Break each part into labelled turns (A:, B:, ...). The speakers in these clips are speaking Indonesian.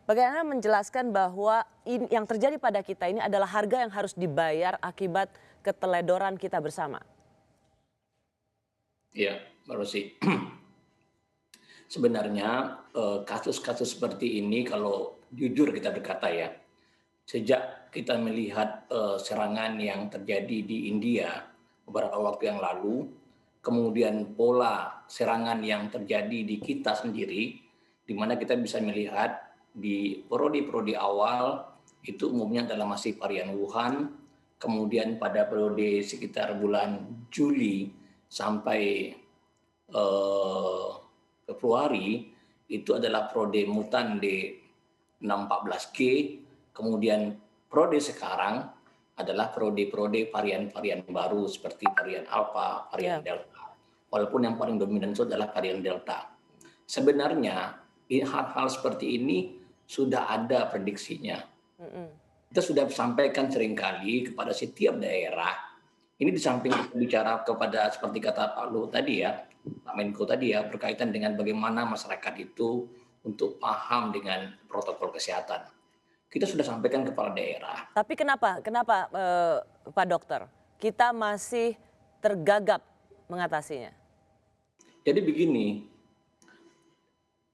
A: Bagaimana menjelaskan bahwa yang terjadi pada kita ini adalah harga yang harus dibayar akibat keteledoran kita bersama?
B: Iya, Mbak Rosy. Sebenarnya kasus-kasus seperti ini kalau jujur kita berkata ya, sejak kita melihat serangan yang terjadi di India beberapa waktu yang lalu, kemudian pola serangan yang terjadi di kita sendiri, di mana kita bisa melihat di prodi-prodi awal itu umumnya adalah masih varian Wuhan, kemudian pada periode sekitar bulan Juli sampai eh, Februari itu adalah prode mutan D614G, kemudian prode sekarang adalah prode-prode varian-varian baru seperti varian Alpha, varian
A: Ya.
B: Delta. Walaupun yang paling dominan itu adalah varian Delta. Sebenarnya hal-hal seperti ini sudah ada prediksinya.
A: Mm-mm.
B: Kita sudah sampaikan seringkali kepada setiap daerah. Ini di samping kita bicara kepada seperti kata Pak Luhut tadi ya, Pak Menko tadi ya, berkaitan dengan bagaimana masyarakat itu untuk paham dengan protokol kesehatan. Kita sudah sampaikan kepala daerah.
A: Tapi kenapa Pak Dokter, kita masih tergagap mengatasinya?
B: Jadi begini,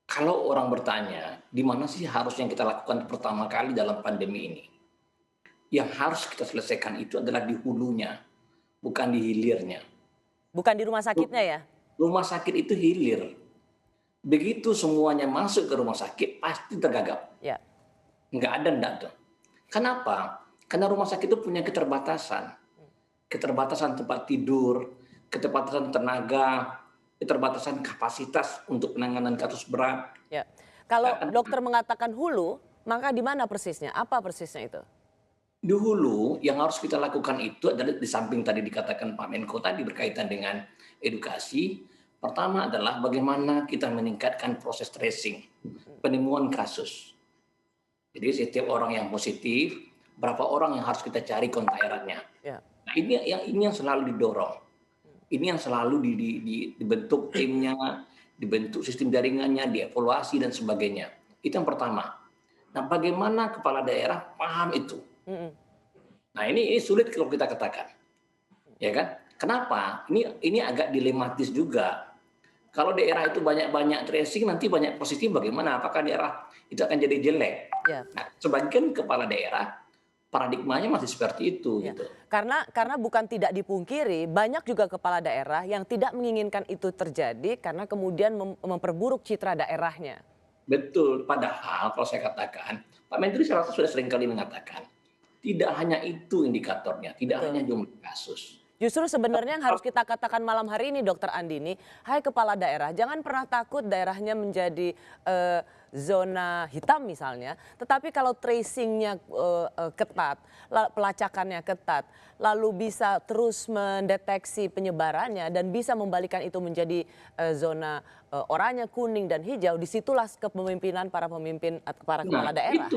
B: kalau orang bertanya, di mana sih harus yang kita lakukan pertama kali dalam pandemi ini? Yang harus kita selesaikan itu adalah di hulunya, bukan di hilirnya.
A: Bukan di rumah sakitnya ya?
B: Rumah sakit itu hilir. Begitu semuanya masuk ke rumah sakit, pasti tergagap.
A: Ya.
B: Nggak ada ndak tuh. Kenapa? Karena rumah sakit itu punya keterbatasan. Keterbatasan tempat tidur, keterbatasan tenaga, keterbatasan kapasitas untuk penanganan kasus berat.
A: Ya. Kalau
B: Nah,
A: dokter mengatakan hulu, maka di mana persisnya? Apa persisnya itu?
B: di hulu yang harus kita lakukan itu adalah di samping tadi dikatakan Pak Menko tadi berkaitan dengan edukasi. Pertama adalah bagaimana kita meningkatkan proses tracing, penemuan kasus. Jadi setiap orang yang positif, berapa orang yang harus kita cari kontak eratnya.
A: Ya.
B: Nah, ini yang selalu didorong. Ini yang selalu dibentuk timnya, dibentuk sistem jaringannya, dievaluasi dan sebagainya. Itu yang pertama. Nah, bagaimana kepala daerah paham itu?
A: Mm-mm.
B: Nah, ini sulit kalau kita katakan. Ya kan? Kenapa? Ini agak dilematis juga. Kalau daerah itu banyak-banyak tracing, nanti banyak positif bagaimana? Apakah daerah itu akan jadi jelek?
A: Ya.
B: Nah, sebagian kepala daerah paradigmanya masih seperti itu
A: Ya.
B: gitu.
A: Karena bukan tidak dipungkiri, banyak juga kepala daerah yang tidak menginginkan itu terjadi karena kemudian memperburuk citra daerahnya.
B: Betul, padahal kalau saya katakan, Pak Menteri saya rasa sudah seringkali mengatakan, tidak hanya itu indikatornya, tidak hanya
A: Betul.
B: jumlah kasus.
A: Justru sebenarnya yang harus kita katakan malam hari ini, Dokter Andini, hai kepala daerah, jangan pernah takut daerahnya menjadi zona hitam misalnya, tetapi kalau tracingnya ketat, pelacakannya ketat, lalu bisa terus mendeteksi penyebarannya dan bisa membalikan itu menjadi zona oranye, kuning dan hijau, disitulah kepemimpinan para pemimpin, para kepala
B: Nah,
A: daerah.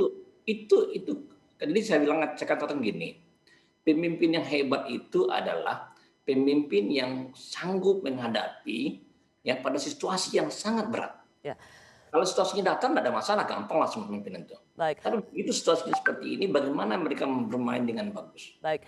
B: itu tadi saya katakan gini, pemimpin yang hebat itu adalah pemimpin yang sanggup menghadapi ya pada situasi yang sangat berat.
A: Ya,
B: Kalau situasinya datang tidak ada masalah, gampang langsung pemimpinan itu.
A: baik.
B: Tapi itu situasinya seperti ini, bagaimana mereka bermain dengan bagus?
A: Baik,